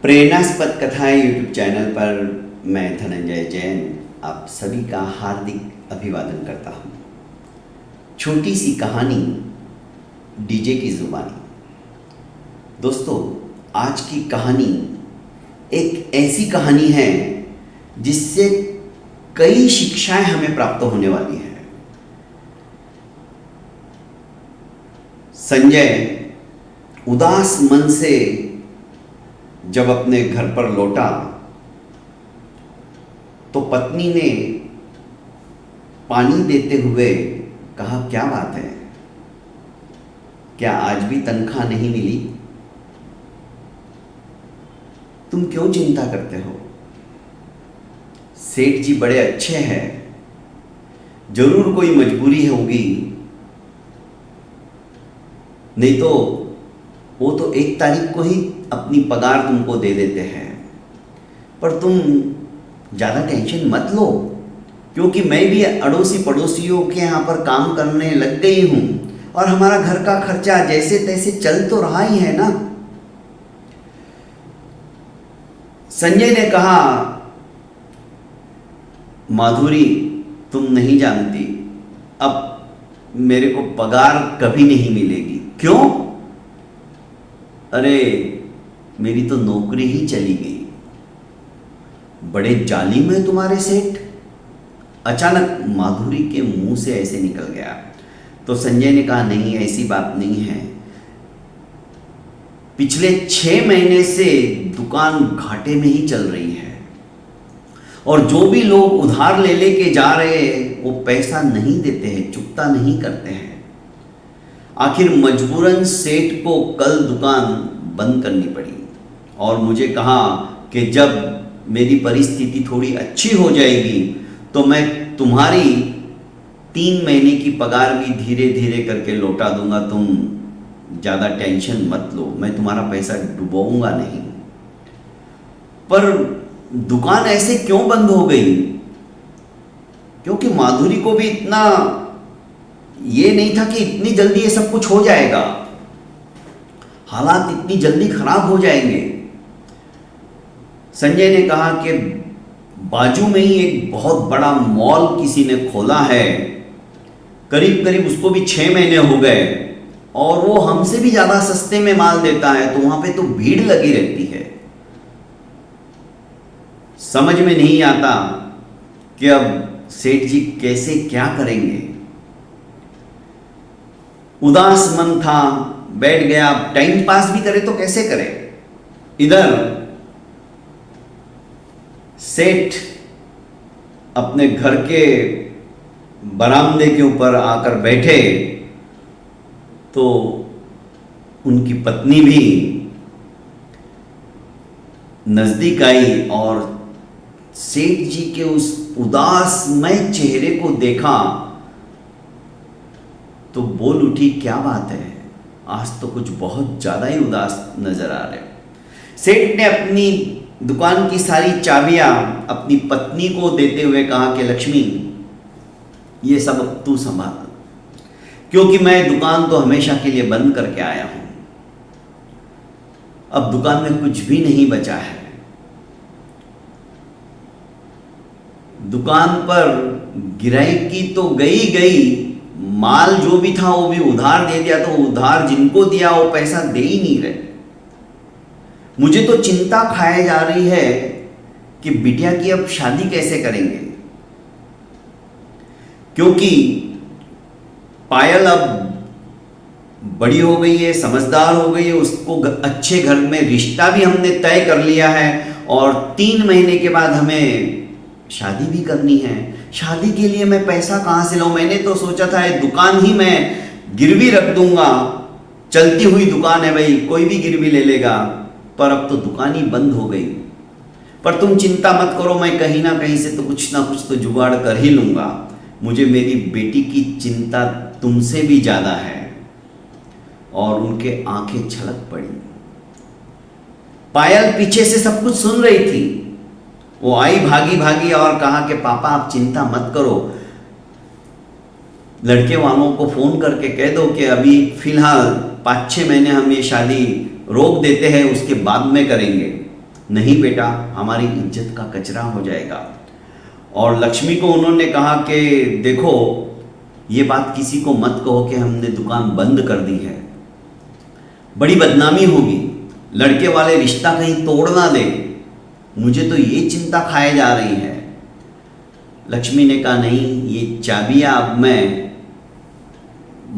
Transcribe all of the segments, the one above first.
प्रेरणास्पद कथाएं YouTube channel पर मैं धनंजय जैन आप सभी का हार्दिक अभिवादन करता हूँ। छोटी सी कहानी डीजे की जुबानी। दोस्तों, आज की कहानी एक ऐसी कहानी है जिससे कई शिक्षाएं हमें प्राप्त होने वाली हैं। संजय उदास मन से जब अपने घर पर लौटा तो पत्नी ने पानी देते हुए कहा, क्या बात है, क्या आज भी तनख्वाह नहीं मिली? तुम क्यों चिंता करते हो? सेठ जी बड़े अच्छे हैं, जरूर कोई मजबूरी होगी, नहीं तो वो तो 1 तारीख को ही अपनी पगार तुमको दे देते हैं। पर तुम ज़्यादा टेंशन मत लो, क्योंकि मैं भी अड़ोसी पड़ोसियों के यहाँ पर काम करने लग गई हूँ और हमारा घर का खर्चा जैसे तैसे चल तो रहा ही है ना। संजय ने कहा, माधुरी तुम नहीं जानती, अब मेरे को पगार कभी नहीं मिलेगी। क्यों? अरे मेरी तो नौकरी ही चली गई। बड़े जालिम है तुम्हारे सेठ। अचानक माधुरी के मुंह से ऐसे निकल गया। तो संजय ने कहा, नहीं ऐसी बात नहीं है, पिछले 6 महीने से दुकान घाटे में ही चल रही है और जो भी लोग उधार ले लेके जा रहे हैं वो पैसा नहीं देते हैं, चुकता नहीं करते हैं। आखिर मजबूरन सेठ को कल दुकान बंद करनी पड़ी और मुझे कहा कि जब मेरी परिस्थिति थोड़ी अच्छी हो जाएगी तो मैं तुम्हारी 3 महीने की पगार भी धीरे धीरे करके लौटा दूंगा। तुम ज़्यादा टेंशन मत लो, मैं तुम्हारा पैसा डुबोऊंगा नहीं। पर दुकान ऐसे क्यों बंद हो गई? क्योंकि माधुरी को भी इतना ये नहीं था कि इतनी जल्दी ये सब कुछ हो जाएगा, हालात इतनी जल्दी खराब हो जाएंगे। संजय ने कहा कि बाजू में ही एक बहुत बड़ा मॉल किसी ने खोला है, करीब करीब उसको भी 6 महीने हो गए और वो हमसे भी ज़्यादा सस्ते में माल देता है, तो वहाँ पे तो भीड़ लगी रहती है। समझ में नहीं आता कि अब सेठ जी कैसे क्या करेंगे। उदास मन था, बैठ गया। टाइम पास भी करे तो कैसे करे? इधर सेठ अपने घर के बरामदे के ऊपर आकर बैठे तो उनकी पत्नी भी नजदीक आई और सेठ जी के उस उदासमय चेहरे को देखा तो बोल उठी, क्या बात है, आज तो कुछ बहुत ज़्यादा ही उदास नजर आ रहे हो। सेठ ने अपनी दुकान की सारी चाबियां अपनी पत्नी को देते हुए कहा कि लक्ष्मी, ये सब अब तू संभाल, क्योंकि मैं दुकान तो हमेशा के लिए बंद करके आया हूं। अब दुकान में कुछ भी नहीं बचा है। दुकान पर गिराई तो गई, माल जो भी था वो भी उधार दे दिया, तो उधार जिनको दिया वो पैसा दे ही नहीं रहे। मुझे तो चिंता खाए जा रही है कि बिटिया की अब शादी कैसे करेंगे, क्योंकि पायल अब बड़ी हो गई है, समझदार हो गई है, उसको अच्छे घर में रिश्ता भी हमने तय कर लिया है और 3 महीने के बाद हमें शादी भी करनी है। शादी के लिए मैं पैसा कहाँ से लाऊं? मैंने तो सोचा था ये दुकान ही मैं गिरवी रख दूंगा, चलती हुई दुकान है भाई, कोई भी गिरवी ले लेगा। पर अब तो दुकान ही बंद हो गई। पर तुम चिंता मत करो, मैं कहीं ना कहीं से तो कुछ ना कुछ तो जुगाड़ कर ही लूंगा। मुझे मेरी बेटी की चिंता तुमसे भी ज़्यादा है। और उनके आंखें छलक पड़ी। पायल पीछे से सब कुछ सुन रही थी। वो आई भागी भागी और कहा कि पापा आप चिंता मत करो, लड़के वालों को फ़ोन करके कह दो कि अभी फ़िलहाल 5-6 महीने हम ये शादी रोक देते हैं, उसके बाद में करेंगे। नहीं बेटा, हमारी इज्जत का कचरा हो जाएगा। और लक्ष्मी को उन्होंने कहा कि देखो, ये बात किसी को मत कहो कि हमने दुकान बंद कर दी है, बड़ी बदनामी होगी, लड़के वाले रिश्ता कहीं तोड़ ना दे, मुझे तो ये चिंता खाए जा रही है। लक्ष्मी ने कहा नहीं, ये चाबियां अब मैं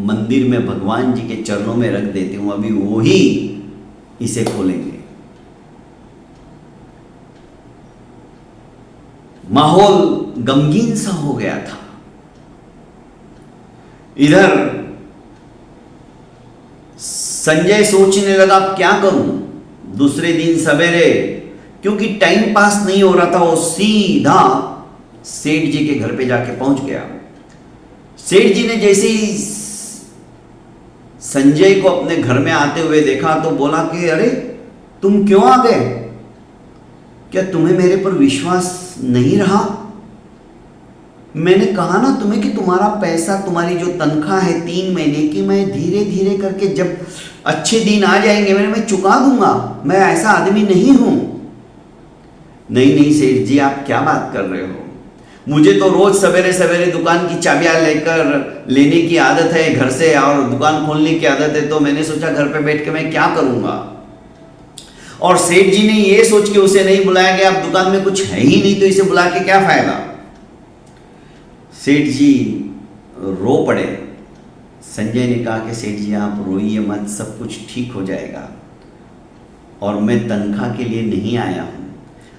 मंदिर में भगवान जी के चरणों में रख देती हूं, अभी वो ही इसे खोलेंगे। माहौल गमगीन सा हो गया था। इधर संजय सोचने लगा क्या करूं। दूसरे दिन सवेरे, क्योंकि टाइम पास नहीं हो रहा था, वो सीधा सेठ जी के घर पे जाके पहुंच गया। सेठ जी ने जैसे ही संजय को अपने घर में आते हुए देखा तो बोला कि अरे तुम क्यों आ गए, क्या तुम्हें मेरे पर विश्वास नहीं रहा? मैंने कहा ना तुम्हें कि तुम्हारा पैसा, तुम्हारी जो तनख्वाह है 3 महीने की, मैं धीरे धीरे करके जब अच्छे दिन आ जाएंगे मैं चुका दूंगा, मैं ऐसा आदमी नहीं हूं। नहीं नहीं सेठ जी, आप क्या बात कर रहे हो, मुझे तो रोज सवेरे सवेरे दुकान की चाबियां लेने की आदत है घर से, और दुकान खोलने की आदत है, तो मैंने सोचा घर पे बैठ के मैं क्या करूंगा। और सेठ जी ने ये सोच के उसे नहीं बुलाया कि अब दुकान में कुछ है ही नहीं तो इसे बुला के क्या फायदा। सेठ जी रो पड़े। संजय ने कहा कि सेठ जी आप रोइए मत, सब कुछ ठीक हो जाएगा, और मैं तनख्वाह के लिए नहीं आया हूं,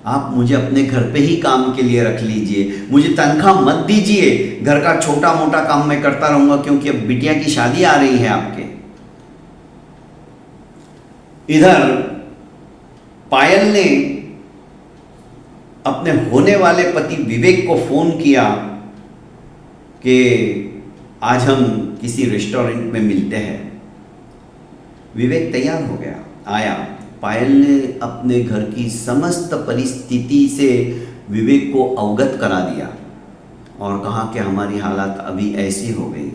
आप मुझे अपने घर पे ही काम के लिए रख लीजिए, मुझे तनख्वाह मत दीजिए, घर का छोटा मोटा काम मैं करता रहूंगा, क्योंकि अब बिटिया की शादी आ रही है आपके। इधर पायल ने अपने होने वाले पति विवेक को फोन किया कि आज हम किसी रेस्टोरेंट में मिलते हैं। विवेक तैयार हो गया, आया। पायल ने अपने घर की समस्त परिस्थिति से विवेक को अवगत करा दिया और कहा कि हमारी हालत अभी ऐसी हो गई।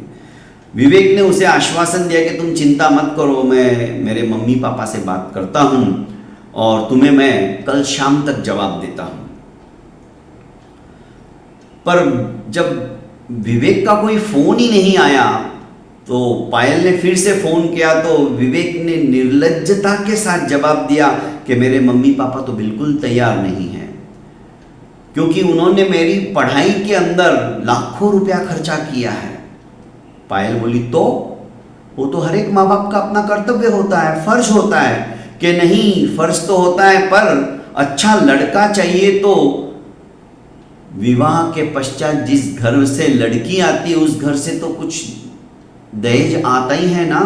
विवेक ने उसे आश्वासन दिया कि तुम चिंता मत करो, मैं मेरे मम्मी पापा से बात करता हूं और तुम्हें मैं कल शाम तक जवाब देता हूं। पर जब विवेक का कोई फोन ही नहीं आया तो पायल ने फिर से फोन किया, तो विवेक ने निर्लज्जता के साथ जवाब दिया कि मेरे मम्मी पापा तो बिल्कुल तैयार नहीं हैं, क्योंकि उन्होंने मेरी पढ़ाई के अंदर लाखों रुपया खर्चा किया है। पायल बोली तो वो तो हर एक माँ बाप का अपना कर्तव्य होता है, फर्ज होता है कि नहीं, फर्ज तो होता है, पर अच्छा लड़का चाहिए तो विवाह के पश्चात जिस घर से लड़की आती है उस घर से तो कुछ दहेज आता ही है ना,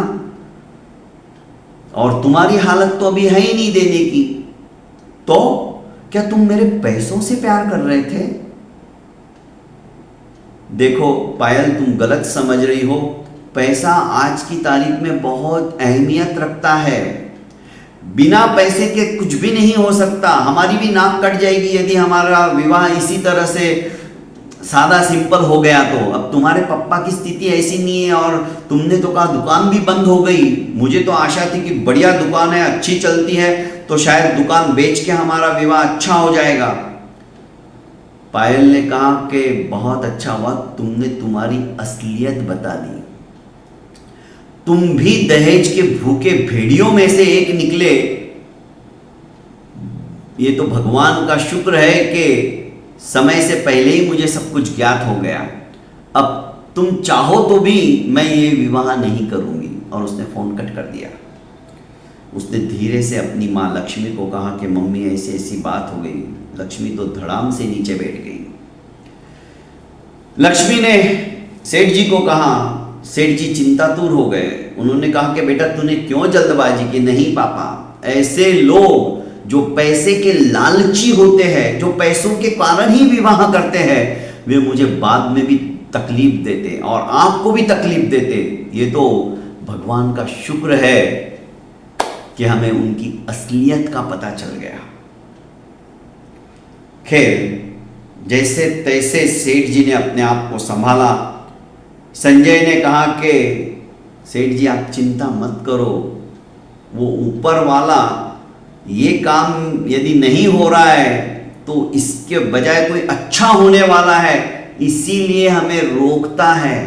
और तुम्हारी हालत तो अभी है ही नहीं देने की, तो क्या तुम मेरे पैसों से प्यार कर रहे थे? देखो पायल, तुम गलत समझ रही हो, पैसा आज की तारीख में बहुत अहमियत रखता है। बिना पैसे के कुछ भी नहीं हो सकता, हमारी भी नाक कट जाएगी यदि हमारा विवाह इसी तरह से सादा सिंपल हो गया तो। अब तुम्हारे पापा की स्थिति ऐसी नहीं है, और तुमने तो कहा दुकान भी बंद हो गई, मुझे तो आशा थी कि बढ़िया दुकान है, अच्छी चलती है, तो शायद दुकान बेच के हमारा विवाह अच्छा हो जाएगा। पायल ने कहा कि बहुत अच्छा हुआ तुमने तुम्हारी असलियत बता दी, तुम भी दहेज के भूखे भेड़ियों में से एक निकले। ये तो भगवान का शुक्र है कि समय से पहले ही मुझे सब कुछ ज्ञात हो गया। अब तुम चाहो तो भी मैं ये विवाह नहीं करूंगी। और उसने फोन कट कर दिया। उसने धीरे से अपनी माँ लक्ष्मी को कहा कि मम्मी ऐसी ऐसी बात हो गई। लक्ष्मी तो धड़ाम से नीचे बैठ गई। लक्ष्मी ने सेठ जी को कहा, सेठ जी चिंतातुर हो गए। उन्होंने कहा कि बेटा तूने क्यों जल्दबाजी की? नहीं पापा, ऐसे लोग जो पैसे के लालची होते हैं, जो पैसों के कारण ही विवाह करते हैं, वे मुझे बाद में भी तकलीफ देते और आपको भी तकलीफ देते। ये तो भगवान का शुक्र है कि हमें उनकी असलियत का पता चल गया। खैर, जैसे तैसे सेठ जी ने अपने आप को संभाला। संजय ने कहा कि सेठ जी आप चिंता मत करो, वो ऊपर वाला ये काम यदि नहीं हो रहा है तो इसके बजाय कोई अच्छा होने वाला है, इसीलिए हमें रोकता है।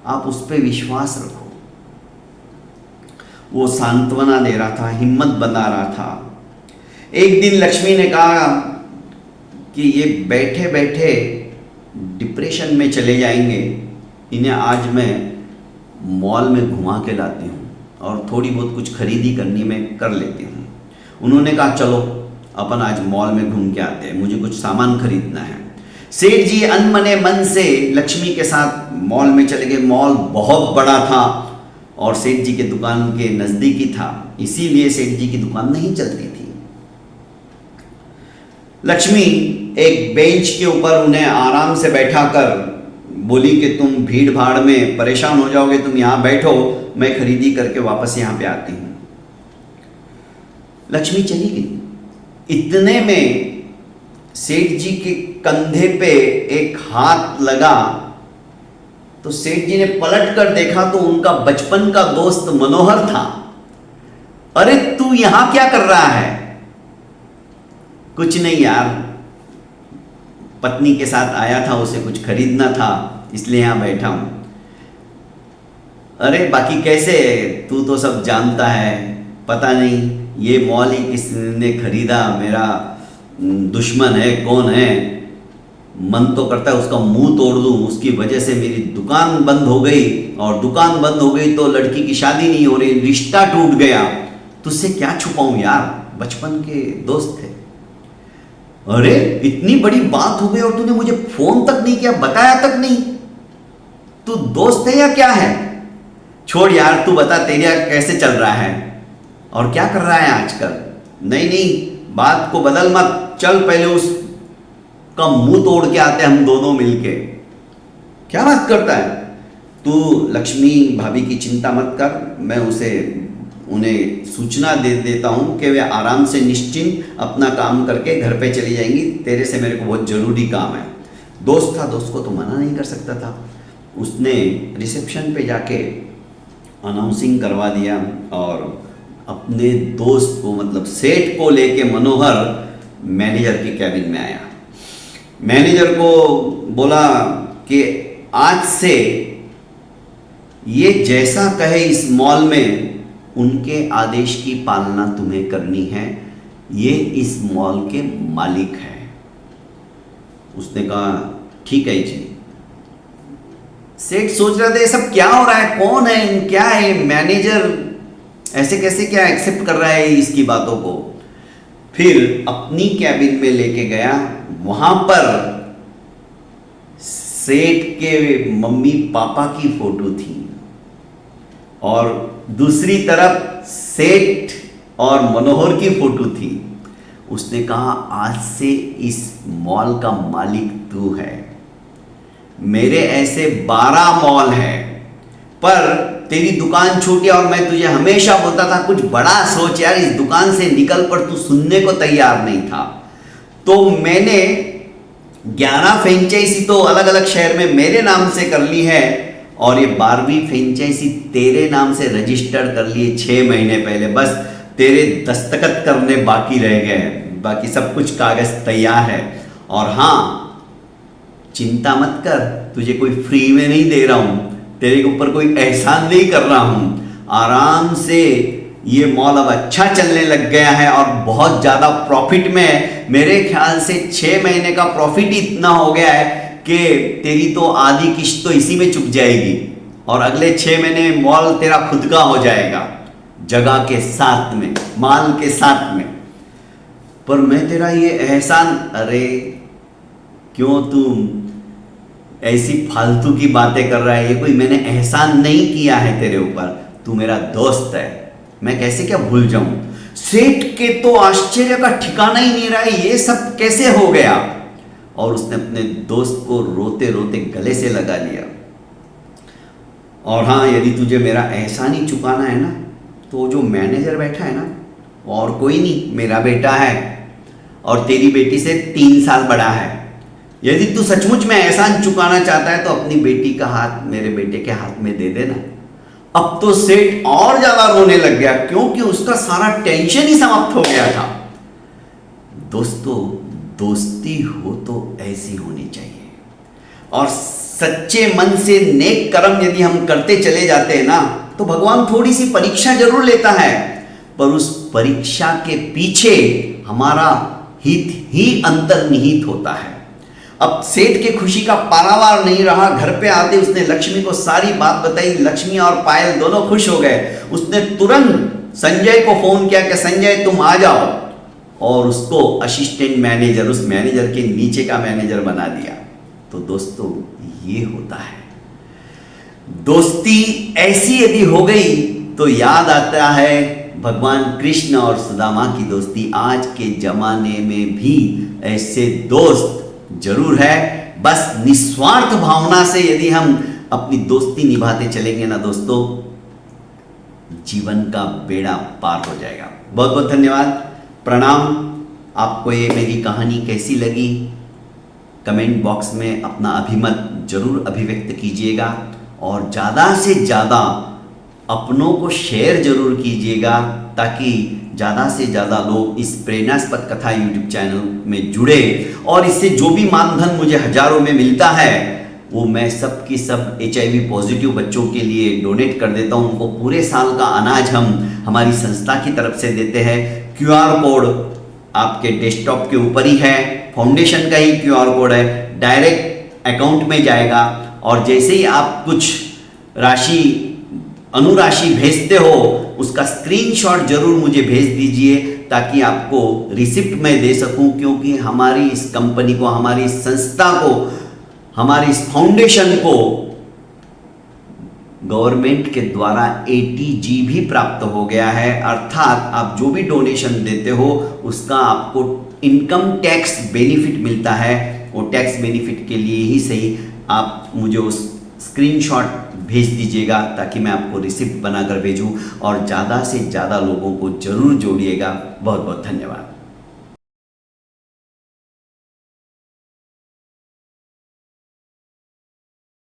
आप उस पर विश्वास रखो। वो सांत्वना दे रहा था, हिम्मत बना रहा था। एक दिन लक्ष्मी ने कहा कि ये बैठे बैठे डिप्रेशन में चले जाएंगे, इन्हें आज मैं मॉल में घुमा के लाती हूँ और थोड़ी बहुत कुछ खरीदी करनी मैं कर लेती हूँ। उन्होंने कहा चलो अपन आज मॉल में घूम के आते हैं, मुझे कुछ सामान खरीदना है। सेठ जी अनमने मन से लक्ष्मी के साथ मॉल में चले गए। मॉल बहुत बड़ा था और सेठ जी के दुकान के नज़दीक ही था, इसीलिए सेठ जी की दुकान नहीं चलती थी। लक्ष्मी एक बेंच के ऊपर उन्हें आराम से बैठा कर बोली कि तुम भीड़ भाड़ में परेशान हो जाओगे, तुम यहाँ बैठो, मैं खरीदी करके वापस यहाँ पे आती हूँ। लक्ष्मी चली गई। इतने में सेठ जी के कंधे पे एक हाथ लगा तो सेठ जी ने पलट कर देखा तो उनका बचपन का दोस्त मनोहर था। अरे तू यहां क्या कर रहा है? कुछ नहीं यार, पत्नी के साथ आया था, उसे कुछ खरीदना था इसलिए यहां बैठा हूं। अरे बाकी कैसे, तू तो सब जानता है, पता नहीं ये मॉल ही किसने खरीदा, मेरा दुश्मन है, कौन है, मन तो करता है उसका मुंह तोड़ दूं, उसकी वजह से मेरी दुकान बंद हो गई और दुकान बंद हो गई तो लड़की की शादी नहीं हो रही, रिश्ता टूट गया। तुझसे क्या छुपाऊं यार, बचपन के दोस्त थे। अरे इतनी बड़ी बात हो गई और तूने मुझे फोन तक नहीं किया, बताया तक नहीं, तू दोस्त है या क्या है? छोड़ यार, तू बता तेरा कैसे चल रहा है और क्या कर रहा है आजकल? नहीं नहीं, बात को बदल मत, चल पहले उस का मुंह तोड़ के आते हम दोनों मिलके। क्या बात करता है तू? लक्ष्मी भाभी की चिंता मत कर, मैं उन्हें सूचना दे देता हूं कि वे आराम से निश्चिंत अपना काम करके घर पे चली जाएंगी, तेरे से मेरे को बहुत जरूरी काम है। दोस्त था, दोस्त को तो मना नहीं कर सकता था। उसने रिसेप्शन पे जाके अनाउंसिंग करवा दिया और अपने दोस्त को, मतलब सेठ को लेके मनोहर मैनेजर के कैबिन में आया। मैनेजर को बोला कि आज से ये जैसा कहे इस मॉल में उनके आदेश की पालना तुम्हें करनी है, ये इस मॉल के मालिक है। उसने कहा ठीक है जी। सेठ सोच रहा था ये सब क्या हो रहा है, कौन है, क्या है मैनेजर, ऐसे कैसे क्या एक्सेप्ट कर रहा है इसकी बातों को। फिर अपनी कैबिन में लेके गया, वहां पर सेठ के मम्मी पापा की फोटो थी और दूसरी तरफ सेठ और मनोहर की फोटो थी। उसने कहा आज से इस मॉल का मालिक तू है। मेरे ऐसे 12 मॉल हैं, पर तेरी दुकान छोटी और मैं तुझे हमेशा बोलता था कुछ बड़ा सोच यार, इस दुकान से निकल, पर तू सुनने को तैयार नहीं था। तो मैंने 11 फ्रेंचाइजी तो अलग अलग शहर में मेरे नाम से कर ली है और ये 12वीं फ्रेंचाइजी तेरे नाम से रजिस्टर कर लिए 6 महीने पहले। बस तेरे दस्तखत करने बाकी रह गए, बाकी सब कुछ कागज तैयार है। और हाँ, चिंता मत कर, तुझे कोई फ्री में नहीं दे रहा हूं, तेरे ऊपर कोई एहसान नहीं कर रहा हूं। आराम से ये मॉल अब अच्छा चलने लग गया है और बहुत ज़्यादा प्रॉफिट में है। मेरे ख्याल से 6 महीने का प्रॉफिट इतना हो गया है कि तेरी तो आधी किश्त तो इसी में चुक जाएगी और अगले 6 महीने मॉल तेरा खुद का हो जाएगा, जगह के साथ में, माल के साथ में। पर मैं तेरा ये एहसान, अरे क्यों तू ऐसी फालतू की बातें कर रहा है? ये कोई मैंने एहसान नहीं किया है तेरे ऊपर, तू मेरा दोस्त है, मैं कैसे क्या भूल जाऊं। सेठ के तो आश्चर्य का ठिकाना ही नहीं रहा है, ये सब कैसे हो गया। और उसने अपने दोस्त को रोते रोते गले से लगा लिया। और हाँ, यदि तुझे मेरा एहसान ही चुकाना है ना, तो जो मैनेजर बैठा है ना, और कोई नहीं, मेरा बेटा है और तेरी बेटी से 3 साल बड़ा है। यदि तू सचमुच में एहसान चुकाना चाहता है तो अपनी बेटी का हाथ मेरे बेटे के हाथ में दे देना अब तो सेठ और ज्यादा रोने लग गया क्योंकि उसका सारा टेंशन ही समाप्त हो गया था। दोस्तों, दोस्ती हो तो ऐसी होनी चाहिए, और सच्चे मन से नेक कर्म यदि हम करते चले जाते हैं ना, तो भगवान थोड़ी सी परीक्षा जरूर लेता है, पर उस परीक्षा के पीछे हमारा हित ही अंतर्निहित होता है। अब सेठ के खुशी का पारावार नहीं रहा। घर पे आते उसने लक्ष्मी को सारी बात बताई। लक्ष्मी और पायल दोनों खुश हो गए। उसने तुरंत संजय को फोन किया कि संजय तुम आ जाओ, और उसको असिस्टेंट मैनेजर, उस मैनेजर के नीचे का मैनेजर बना दिया। तो दोस्तों, ये होता है दोस्ती। ऐसी यदि हो गई तो याद आता है भगवान कृष्ण और सुदामा की दोस्ती। आज के जमाने में भी ऐसे दोस्त जरूर है। बस निस्वार्थ भावना से यदि हम अपनी दोस्ती निभाते चलेंगे ना दोस्तों, जीवन का बेड़ा पार हो जाएगा। बहुत बहुत धन्यवाद, प्रणाम। आपको ये मेरी कहानी कैसी लगी, कमेंट बॉक्स में अपना अभिमत जरूर अभिव्यक्त कीजिएगा, और ज़्यादा से ज़्यादा अपनों को शेयर जरूर कीजिएगा, ताकि ज़्यादा से ज़्यादा लोग इस प्रेरणास्पद कथा यूट्यूब चैनल में जुड़े, और इससे जो भी मानधन मुझे हजारों में मिलता है वो मैं सब की सब HIV पॉजिटिव बच्चों के लिए डोनेट कर देता हूँ। उनको पूरे साल का अनाज हम हमारी संस्था की तरफ से देते हैं। QR कोड आपके डेस्कटॉप के ऊपर ही है, फाउंडेशन का ही QR कोड है, डायरेक्ट अकाउंट में जाएगा, और जैसे ही आप कुछ राशि अनुराशि भेजते हो उसका स्क्रीनशॉट जरूर मुझे भेज दीजिए, ताकि आपको रिसिप्ट मैं दे सकूं, क्योंकि हमारी इस कंपनी को, हमारी इस संस्था को, हमारी इस फाउंडेशन को गवर्नमेंट के द्वारा ATG भी प्राप्त हो गया है। अर्थात आप जो भी डोनेशन देते हो उसका आपको इनकम टैक्स बेनिफिट मिलता है। वो टैक्स बेनिफिट के लिए ही सही आप मुझे उस स्क्रीनशॉट भेज दीजिएगा, ताकि मैं आपको रिसिप्ट बनाकर भेजूं, और ज़्यादा से ज़्यादा लोगों को जरूर जोड़िएगा। बहुत बहुत धन्यवाद।